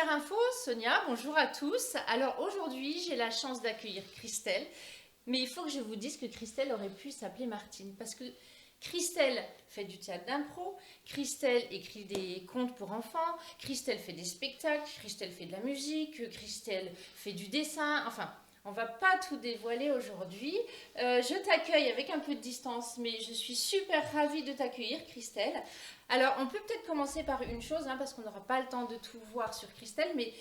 Super Info, Sonia, bonjour à tous. Alors aujourd'hui, j'ai la chance d'accueillir Christelle, mais il faut que je vous dise que Christelle aurait pu s'appeler Martine, parce que Christelle fait du théâtre d'impro, Christelle écrit des contes pour enfants, Christelle fait des spectacles, Christelle fait de la musique, Christelle fait du dessin, enfin... On va pas tout dévoiler aujourd'hui. Je t'accueille avec un peu de distance, mais je suis super ravie de t'accueillir, Christelle. Alors, on peut peut-être commencer par une chose, hein, parce qu'on n'aura pas le temps de tout voir sur Christelle, mais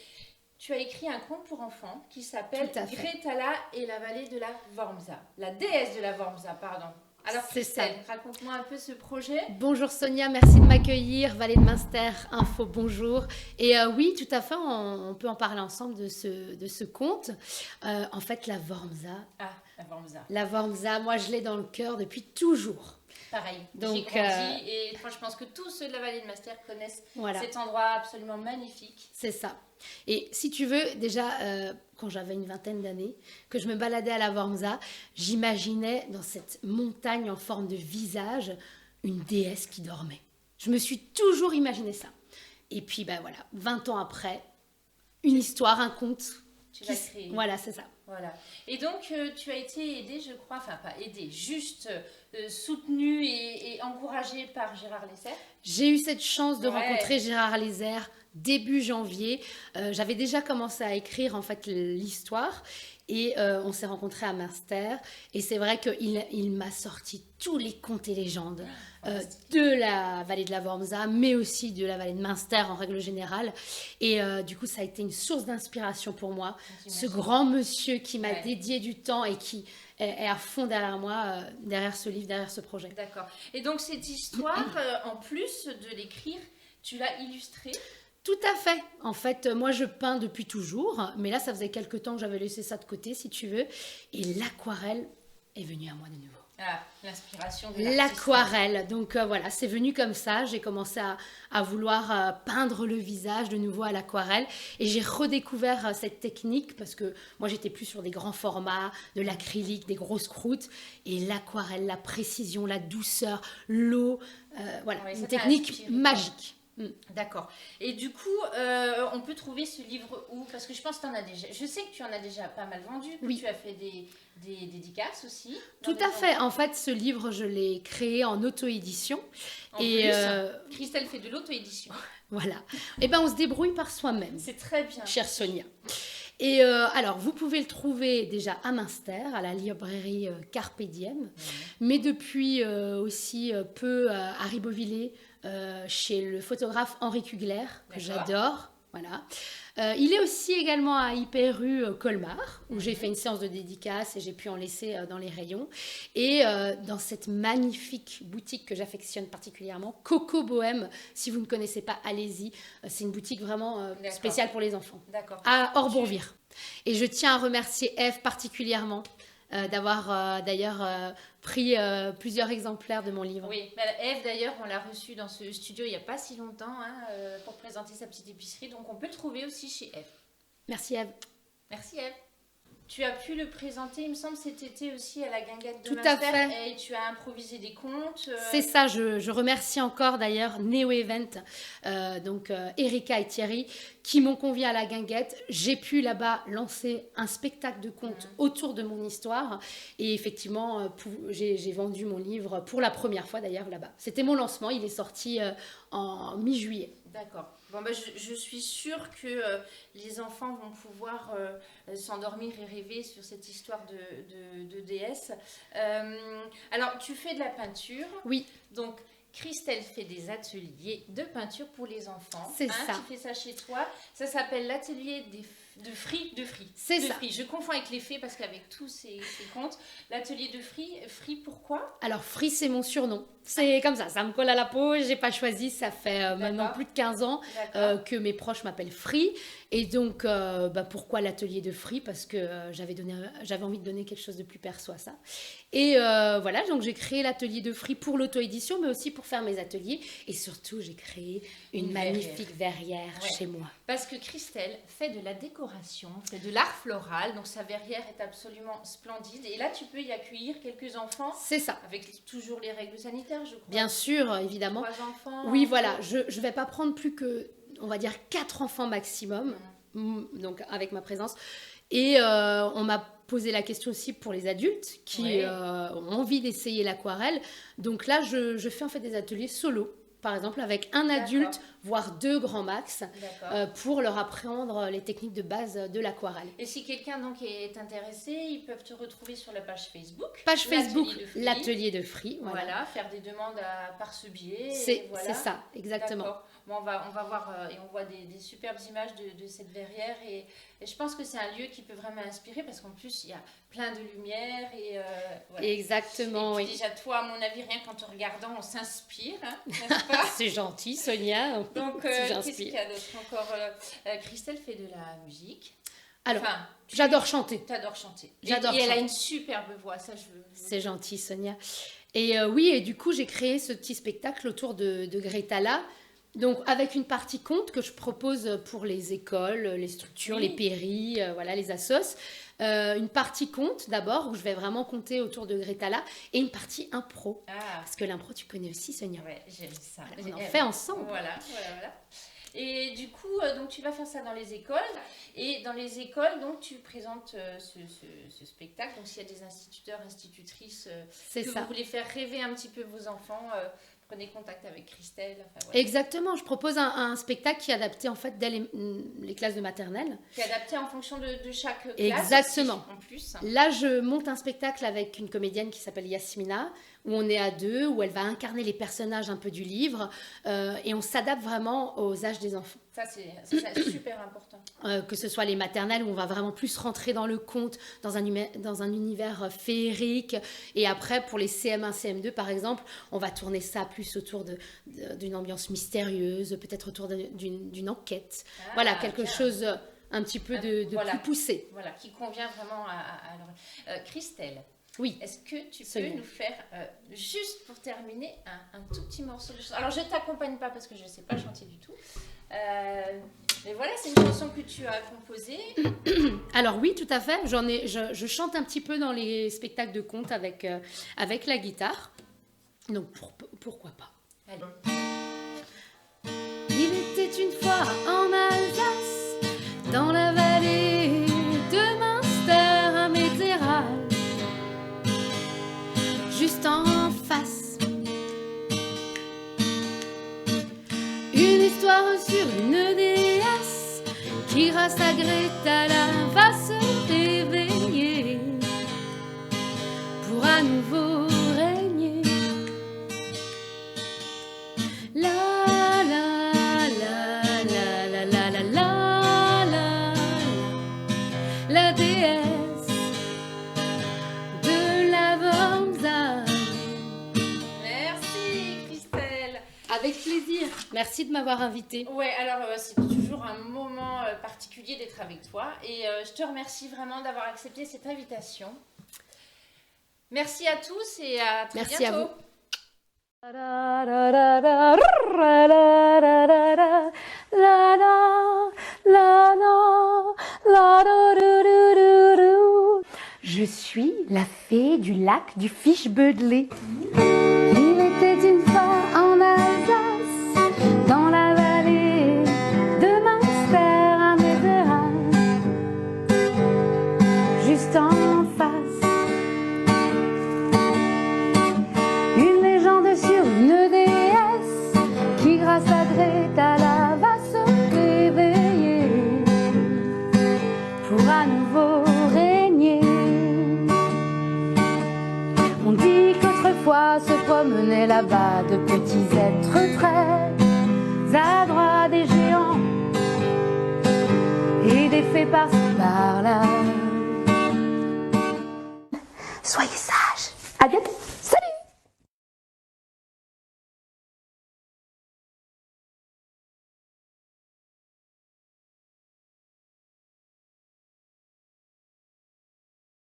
tu as écrit un conte pour enfants qui s'appelle Gretala et la vallée de la Wormsa. La déesse de la Wormsa, pardon. Alors Christelle, raconte-moi un peu ce projet. Bonjour Sonia, merci de m'accueillir. Vallée de Munster, Info, bonjour. Et oui, tout à fait, on peut en parler ensemble de ce conte. En fait, la Wormsa. Ah, la Wormsa. La Wormsa, moi je l'ai dans le cœur depuis toujours. Pareil, j'ai grandi et je pense que tous ceux de la vallée de Munster connaissent cet endroit absolument magnifique. C'est ça. Et si tu veux, déjà, quand j'avais une vingtaine d'années, que je me baladais à la Wormsa, j'imaginais dans cette montagne en forme de visage une déesse qui dormait. Je me suis toujours imaginé ça. Et puis, ben voilà, 20 ans après, une histoire, un conte. Tu l'as créé. Voilà, c'est ça. Voilà. Et donc, tu as été aidée, je crois, enfin pas aidée, juste soutenue et encouragée par Gérard Lesser. J'ai eu cette chance de rencontrer Gérard Lesser début janvier. J'avais déjà commencé à écrire en fait l'histoire et on s'est rencontrés à Munster. Et c'est vrai qu'il m'a sorti tous les contes et légendes de la vallée de la Wormsa, mais aussi de la vallée de Munster en règle générale. Et du coup, ça a été une source d'inspiration pour moi. Ce grand monsieur qui m'a dédié du temps et qui est à fond derrière moi, derrière ce livre, derrière ce projet. D'accord. Et donc cette histoire, en plus de l'écrire, tu l'as illustrée? Tout à fait. En fait, moi, je peins depuis toujours, mais là, ça faisait quelques temps que j'avais laissé ça de côté, si tu veux. Et l'aquarelle est venue à moi de nouveau. Ah, l'inspiration de l'artiste. L'aquarelle. Donc voilà, c'est venu comme ça. J'ai commencé à vouloir peindre le visage de nouveau à l'aquarelle. Et j'ai redécouvert cette technique parce que moi, j'étais plus sur des grands formats, de l'acrylique, des grosses croûtes. Et l'aquarelle, la précision, la douceur, l'eau, voilà, une technique magique. D'accord. Et du coup, on peut trouver ce livre où? Parce que je pense que tu en as déjà. Je sais que tu en as déjà pas mal vendu. Oui. Tu as fait des dédicaces aussi. Tout à fait. En fait, ce livre, je l'ai créé en auto-édition. Christelle fait de l'auto-édition. Voilà. Et ben, on se débrouille par soi-même. C'est très bien. Chère Sonia. Et alors, vous pouvez le trouver déjà à Munster, à la librairie Carpe Diem, mais depuis aussi peu à Ribeauvillé, chez le photographe Henri Kugler, que j'adore. Voilà. Il est aussi également à Hyper-Rue Colmar, où j'ai fait une séance de dédicace et j'ai pu en laisser dans les rayons. Et dans cette magnifique boutique que j'affectionne particulièrement, Coco Bohème, si vous ne connaissez pas, allez-y. C'est une boutique vraiment spéciale pour les enfants. D'accord. À Orbourvire. Et je tiens à remercier Eve particulièrement d'avoir d'ailleurs pris plusieurs exemplaires de mon livre. Oui, Eve d'ailleurs, on l'a reçue dans ce studio il n'y a pas si longtemps pour présenter sa petite épicerie, donc on peut le trouver aussi chez Eve. Merci Eve. Merci Eve. Tu as pu le présenter, il me semble, cet été aussi à la Guinguette de Tout Munster. à fait. Et tu as improvisé des contes. C'est ça, je remercie encore d'ailleurs Neo Event, donc Erika et Thierry, qui m'ont convié à la Guinguette. J'ai pu là-bas lancer un spectacle de contes autour de mon histoire. Et effectivement, j'ai vendu mon livre pour la première fois d'ailleurs là-bas. C'était mon lancement, il est sorti en mi-juillet. D'accord. Bon, bah, je suis sûre que les enfants vont pouvoir s'endormir et rêver sur cette histoire de déesse. Alors, tu fais de la peinture. Oui. Donc, Christelle fait des ateliers de peinture pour les enfants. C'est ça. Tu fais ça chez toi. Ça s'appelle l'atelier de Fri. C'est ça. Je confonds avec les fées parce qu'avec tous ces contes, l'atelier de Fri, pourquoi? Alors, Fri, c'est mon surnom. C'est comme ça me colle à la peau, j'ai pas choisi, ça fait maintenant plus de 15 ans que mes proches m'appellent Fri. Et donc, pourquoi l'atelier de Fri? Parce que j'avais envie de donner quelque chose de plus perso à ça. Et voilà, donc j'ai créé l'atelier de Fri pour l'auto-édition, mais aussi pour faire mes ateliers. Et surtout, j'ai créé une magnifique verrière chez moi. Parce que Christelle fait de la décoration, fait de l'art floral, donc sa verrière est absolument splendide. Et là, tu peux y accueillir quelques enfants. C'est ça. Avec toujours les règles sanitaires, je crois. Bien sûr, évidemment. 3 enfants. Oui, voilà, je vais pas prendre plus que on va dire 4 enfants maximum, donc avec ma présence. Et on m'a posé la question aussi pour les adultes qui ont envie d'essayer l'aquarelle. Donc là, je fais en fait des ateliers solo, par exemple avec un adulte, voire 2 grands max, pour leur apprendre les techniques de base de l'aquarelle. Et si quelqu'un donc est intéressé, ils peuvent te retrouver sur la page Facebook. Page Facebook, l'atelier de Free. Voilà, faire des demandes par ce biais. C'est ça, exactement. Bon, on va voir et on voit des superbes images de cette verrière et je pense que c'est un lieu qui peut vraiment inspirer parce qu'en plus il y a plein de lumière et voilà. Exactement. Et puis, déjà toi à mon avis rien qu'en te regardant on s'inspire, hein, n'est-ce pas? C'est gentil Sonia. Donc qu'est-ce qu'il y a d'autre encore? Christelle fait de la musique. Alors, j'adore chanter. T'adores chanter. J'adore. Et elle a une superbe voix, ça je veux. C'est gentil Sonia. Et oui, et du coup j'ai créé ce petit spectacle autour de Gretala. Donc, avec une partie conte que je propose pour les écoles, les structures, les pairies, voilà, les assos. Une partie conte d'abord, où je vais vraiment conter autour de Gretala. Et une partie impro. Parce que l'impro, tu connais aussi, Sonia. Oui, j'aime ça. On en fait ensemble. Voilà. Et du coup, donc, tu vas faire ça dans les écoles. Et dans les écoles, donc, tu présentes ce spectacle. Donc, s'il y a des instituteurs, institutrices vous voulez faire rêver un petit peu vos enfants, prenez contact avec Christelle. Enfin, voilà. Exactement, je propose un spectacle qui est adapté en fait dès les classes de maternelle. Qui est adapté en fonction de chaque classe. Exactement. En plus. Là, je monte un spectacle avec une comédienne qui s'appelle Yasmina, où on est à 2, où elle va incarner les personnages un peu du livre, et on s'adapte vraiment aux âges des enfants. Ça, c'est super important. Que ce soit les maternelles où on va vraiment plus rentrer dans le conte, dans un univers féerique. Et après, pour les CM1, CM2, par exemple, on va tourner ça plus autour d'une ambiance mystérieuse, peut-être autour d'une enquête. Voilà, quelque chose un petit peu de plus poussé. Voilà, qui convient vraiment à leur... Christelle. Oui. Est-ce que tu peux nous faire, juste pour terminer, un tout petit morceau de chanson? Alors, je ne t'accompagne pas parce que je ne sais pas chanter du tout. Mais voilà, c'est une chanson que tu as composée. Alors oui, tout à fait. Je chante un petit peu dans les spectacles de contes avec la guitare. Donc, pourquoi pas. Allez. Il était une fois en Alsace, dans la vallée de Münster, à Météral. Juste en face, une histoire sur une déesse qui, grâce à Gretala, va se réveiller pour à nouveau régner. La la la la la la la la la, la déesse de la Wormsal. Merci Christelle. Avec plaisir. Merci de m'avoir invitée. Ouais, alors c'est toujours un moment particulier d'être avec toi et je te remercie vraiment d'avoir accepté cette invitation. Merci à tous et à très bientôt. Merci à vous. Je suis la fée du lac du Fischbödle. Il était une fois en Alsace, dans la vallée de Münster à Météral, juste en face. Une légende sur une déesse qui, grâce à Gretala, va se réveiller pour à nouveau régner. On dit qu'autrefois se promenaient là-bas de petits êtres très adroits, des géants et des fées par-ci par-là. Soyez sages. À bientôt. Salut.